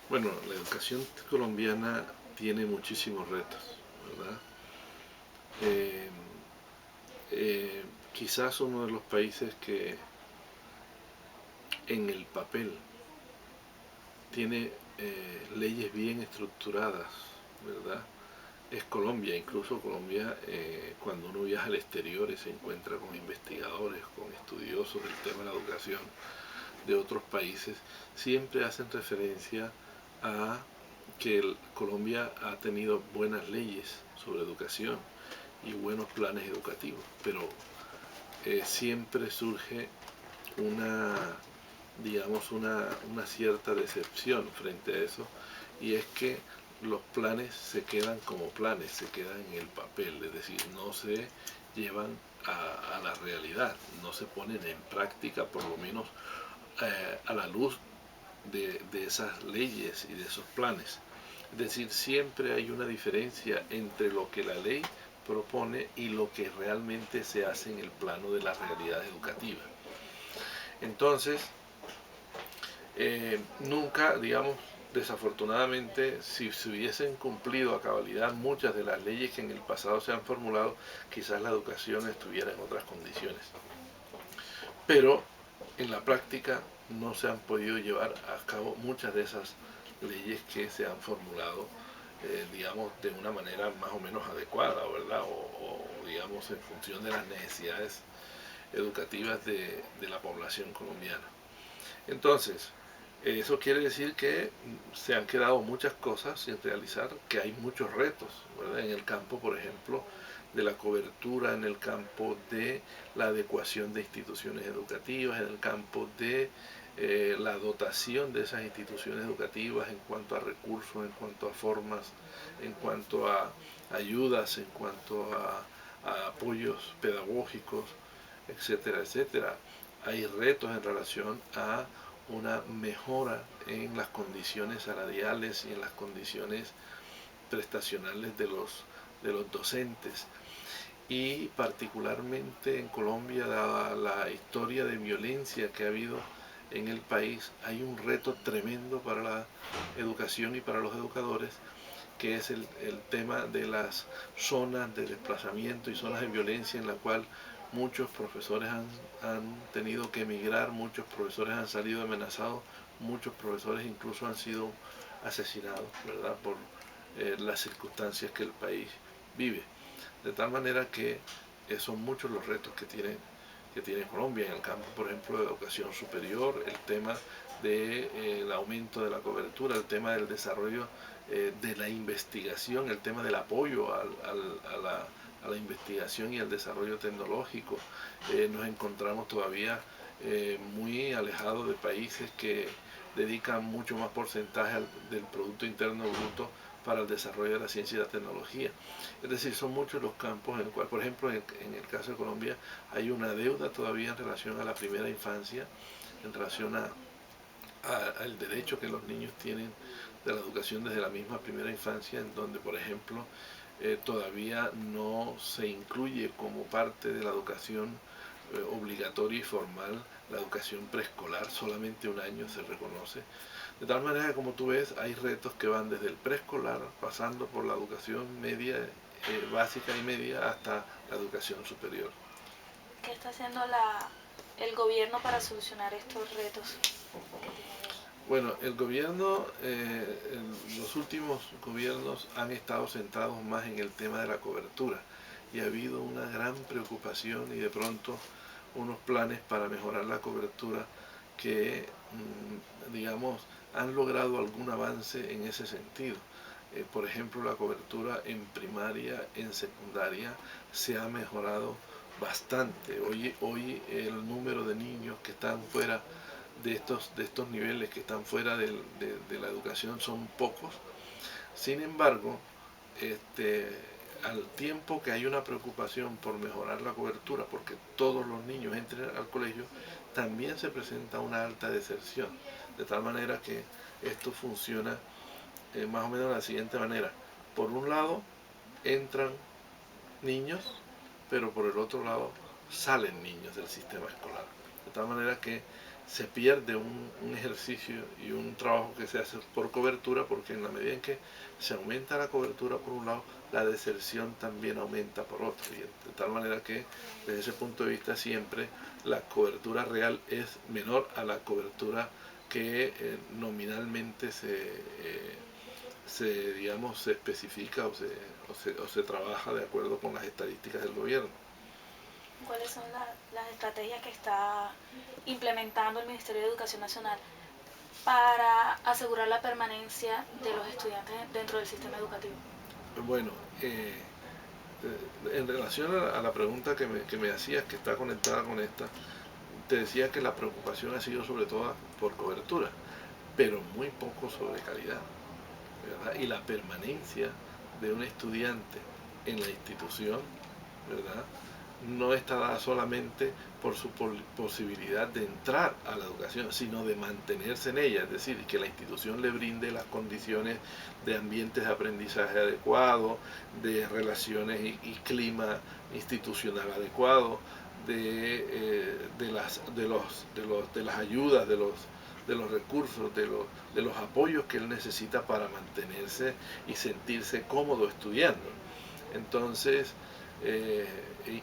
Bueno, la educación colombiana tiene muchísimos retos, ¿verdad? Eh, Quizás uno de los países que en el papel tiene leyes bien estructuradas, ¿verdad? Es Colombia. Incluso Colombia, cuando uno viaja al exterior y se encuentra con investigadores, con estudiosos del tema de la educación de otros países, siempre hacen referencia a que Colombia ha tenido buenas leyes sobre educación y buenos planes educativos, pero siempre surge una, digamos, una cierta decepción frente a eso, y es que los planes se quedan como planes, se quedan en el papel, es decir, no se llevan a la realidad, no se ponen en práctica, por lo menos a la luz de esas leyes y de esos planes. Es decir, siempre hay una diferencia entre lo que la ley propone y lo que realmente se hace en el plano de la realidad educativa. Entonces, nunca, digamos, desafortunadamente, si se hubiesen cumplido a cabalidad muchas de las leyes que en el pasado se han formulado, quizás la educación estuviera en otras condiciones. Pero en la práctica no se han podido llevar a cabo muchas de esas leyes que se han formulado, digamos, de una manera más o menos adecuada, ¿verdad? O digamos, en función de las necesidades educativas de la población colombiana. Entonces, eso quiere decir que se han quedado muchas cosas sin realizar, que hay muchos retos, ¿verdad? En el campo, por ejemplo, de la cobertura, en el campo de la adecuación de instituciones educativas, en el campo de la dotación de esas instituciones educativas en cuanto a recursos, en cuanto a formas, en cuanto a ayudas, en cuanto a apoyos pedagógicos, etcétera, etcétera. Hay retos en relación a una mejora en las condiciones salariales y en las condiciones prestacionales de los docentes. Y particularmente en Colombia, dada la historia de violencia que ha habido en el país, hay un reto tremendo para la educación y para los educadores, que es el tema de las zonas de desplazamiento y zonas de violencia en la cual muchos profesores han tenido que emigrar, muchos profesores han salido amenazados, muchos profesores incluso han sido asesinados, ¿verdad?, por las circunstancias que el país vive. De tal manera que son muchos los retos que tiene Colombia en el campo, por ejemplo, de educación superior, el tema del aumento de la cobertura, el tema del desarrollo de la investigación, el tema del apoyo a la investigación y al desarrollo tecnológico. Nos encontramos todavía muy alejados de países que dedican mucho más porcentaje del Producto Interno Bruto para el desarrollo de la ciencia y la tecnología. Es decir, son muchos los campos en el cual, por ejemplo, en el caso de Colombia, hay una deuda todavía en relación a la primera infancia, en relación al derecho que los niños tienen de la educación desde la misma primera infancia, en donde, por ejemplo, todavía no se incluye como parte de la educación obligatoria y formal la educación preescolar, solamente un año se reconoce. De tal manera que, como tú ves, hay retos que van desde el preescolar, pasando por la educación media, básica y media, hasta la educación superior. ¿Qué está haciendo el gobierno para solucionar estos retos que tiene Bueno, el gobierno, los últimos gobiernos han estado centrados más en el tema de la cobertura, y ha habido una gran preocupación y de pronto unos planes para mejorar la cobertura que, digamos, han logrado algún avance en ese sentido. Por ejemplo, la cobertura en primaria, en secundaria, se ha mejorado bastante. Hoy el número de niños que están fuera de estos niveles, que están fuera de la educación, son pocos. Sin embargo, este, al tiempo que hay una preocupación por mejorar la cobertura, porque todos los niños entren al colegio, también se presenta una alta deserción. De tal manera que esto funciona más o menos de la siguiente manera. Por un lado, entran niños, pero por el otro lado, salen niños del sistema escolar. De tal manera que se pierde un ejercicio y un trabajo que se hace por cobertura, porque en la medida en que se aumenta la cobertura por un lado, la deserción también aumenta por otro, y de tal manera que desde ese punto de vista siempre la cobertura real es menor a la cobertura que nominalmente digamos, se especifica o se trabaja de acuerdo con las estadísticas del gobierno. ¿Cuáles son las estrategias que está implementando el Ministerio de Educación Nacional para asegurar la permanencia de los estudiantes dentro del sistema educativo? Bueno, en relación a la pregunta que me hacías, que está conectada con esta, te decía que la preocupación ha sido sobre todo por cobertura, pero muy poco sobre calidad, ¿verdad? Y la permanencia de un estudiante en la institución, ¿verdad?, no está dada solamente por su posibilidad de entrar a la educación, sino de mantenerse en ella, es decir, que la institución le brinde las condiciones de ambientes de aprendizaje adecuados, de relaciones y clima institucional adecuado, de las ayudas, de los recursos, de los apoyos que él necesita para mantenerse y sentirse cómodo estudiando. Entonces,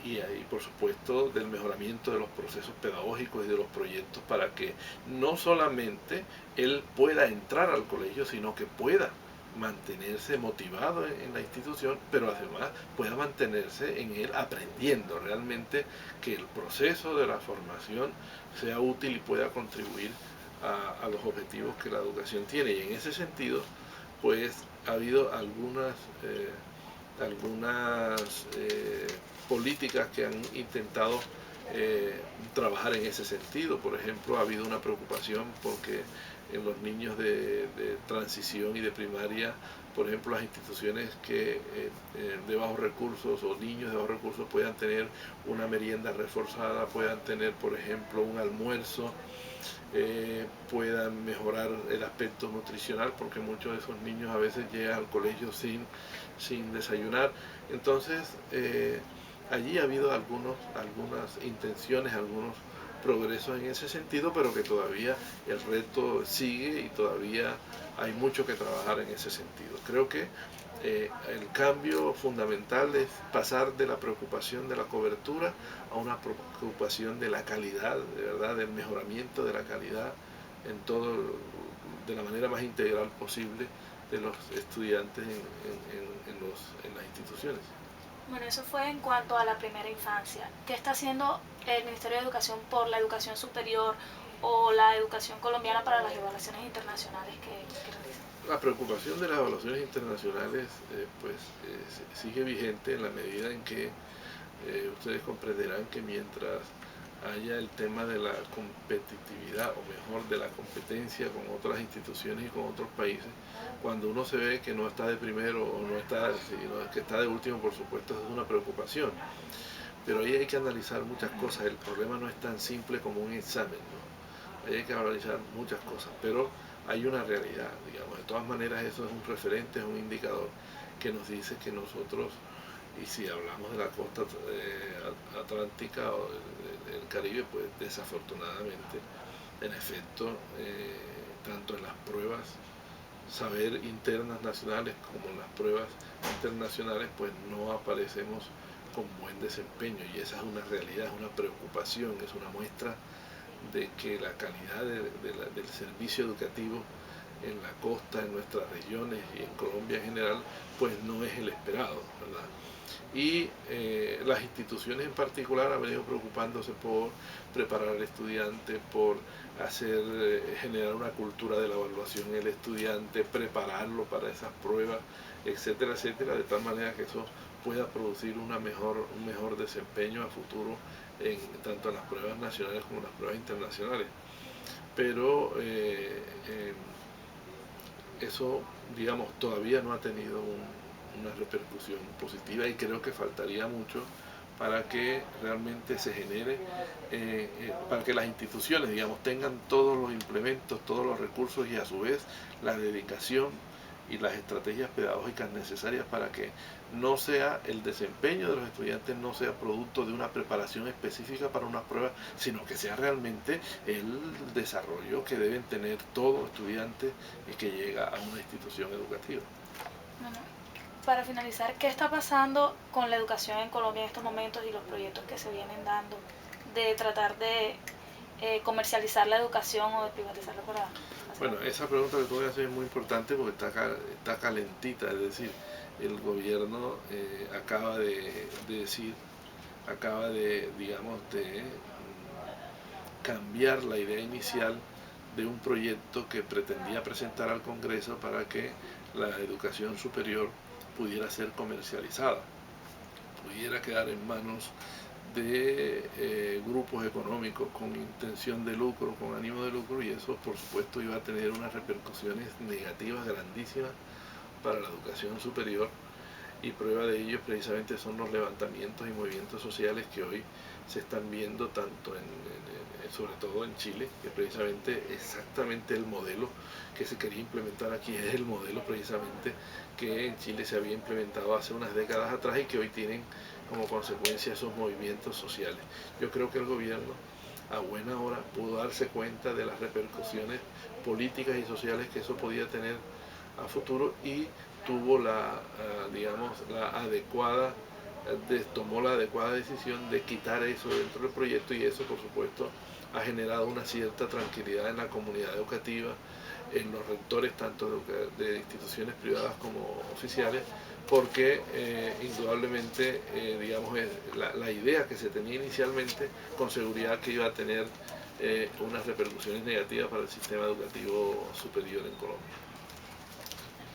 y por supuesto del mejoramiento de los procesos pedagógicos y de los proyectos para que no solamente él pueda entrar al colegio, sino que pueda mantenerse motivado en la institución, pero además pueda mantenerse en él aprendiendo realmente, que el proceso de la formación sea útil y pueda contribuir a los objetivos que la educación tiene. Y en ese sentido, pues ha habido algunas políticas que han intentado trabajar en ese sentido. Por ejemplo, ha habido una preocupación porque en los niños de transición y de primaria, por ejemplo, las instituciones que de bajos recursos o niños de bajos recursos puedan tener una merienda reforzada, puedan tener, por ejemplo, un almuerzo, puedan mejorar el aspecto nutricional, porque muchos de esos niños a veces llegan al colegio sin desayunar. Entonces, allí ha habido algunas intenciones, algunos progresos en ese sentido, pero que todavía el reto sigue y todavía hay mucho que trabajar en ese sentido. Creo que el cambio fundamental es pasar de la preocupación de la cobertura a una preocupación de la calidad, de verdad, del mejoramiento de la calidad en todo, de la manera más integral posible, de los estudiantes en las instituciones. Bueno, eso fue en cuanto a la primera infancia. ¿Qué está haciendo el Ministerio de Educación por la educación superior o la educación colombiana para las evaluaciones internacionales que realizan? La preocupación de las evaluaciones internacionales sigue vigente en la medida en que ustedes comprenderán que mientras haya el tema de la competitividad, o mejor, de la competencia con otras instituciones y con otros países, cuando uno se ve que no está de primero o no está, sino que está de último, por supuesto, es una preocupación. Pero ahí hay que analizar muchas cosas. El problema no es tan simple como un examen, ¿no? Ahí hay que analizar muchas cosas, pero hay una realidad, digamos. De todas maneras, eso es un referente, es un indicador que nos dice que nosotros, y si hablamos de la costa atlántica o del Caribe, pues desafortunadamente, en efecto, tanto en las pruebas saber internas nacionales como en las pruebas internacionales, pues no aparecemos con buen desempeño, y esa es una realidad, es una preocupación, es una muestra de que la calidad del servicio educativo en la costa, en nuestras regiones y en Colombia en general, pues no es el esperado, ¿verdad? Y las instituciones en particular han venido preocupándose por preparar al estudiante, por generar una cultura de la evaluación en el estudiante, prepararlo para esas pruebas, etcétera, etcétera, de tal manera que eso pueda producir un mejor desempeño a futuro tanto en las pruebas nacionales como en las pruebas internacionales. Pero eso, digamos, todavía no ha tenido una repercusión positiva, y creo que faltaría mucho para que realmente se genere, para que las instituciones, digamos, tengan todos los implementos, todos los recursos y a su vez la dedicación y las estrategias pedagógicas necesarias para que no sea el desempeño de los estudiantes, no sea producto de una preparación específica para una prueba, sino que sea realmente el desarrollo que deben tener todo estudiante que llega a una institución educativa. Bueno, para finalizar, ¿qué está pasando con la educación en Colombia en estos momentos y los proyectos que se vienen dando de tratar de comercializar la educación o de privatizarla para... Bueno, esa pregunta que tú me haces es muy importante porque está calentita, es decir, el gobierno acaba de decir, acaba de, digamos, de cambiar la idea inicial de un proyecto que pretendía presentar al Congreso para que la educación superior pudiera ser comercializada, pudiera quedar en manos de grupos económicos con intención de lucro, con ánimo de lucro, y eso por supuesto iba a tener unas repercusiones negativas grandísimas para la educación superior, y prueba de ello precisamente son los levantamientos y movimientos sociales que hoy se están viendo tanto sobre todo en Chile, que precisamente exactamente el modelo que se quería implementar aquí es el modelo precisamente que en Chile se había implementado hace unas décadas atrás y que hoy tienen como consecuencia esos movimientos sociales. Yo creo que el gobierno a buena hora pudo darse cuenta de las repercusiones políticas y sociales que eso podía tener a futuro y tuvo digamos, la adecuada, tomó la adecuada decisión de quitar eso dentro del proyecto, y eso por supuesto ha generado una cierta tranquilidad en la comunidad educativa, en los rectores tanto de instituciones privadas como oficiales, porque indudablemente digamos, la idea que se tenía inicialmente con seguridad que iba a tener unas repercusiones negativas para el sistema educativo superior en Colombia.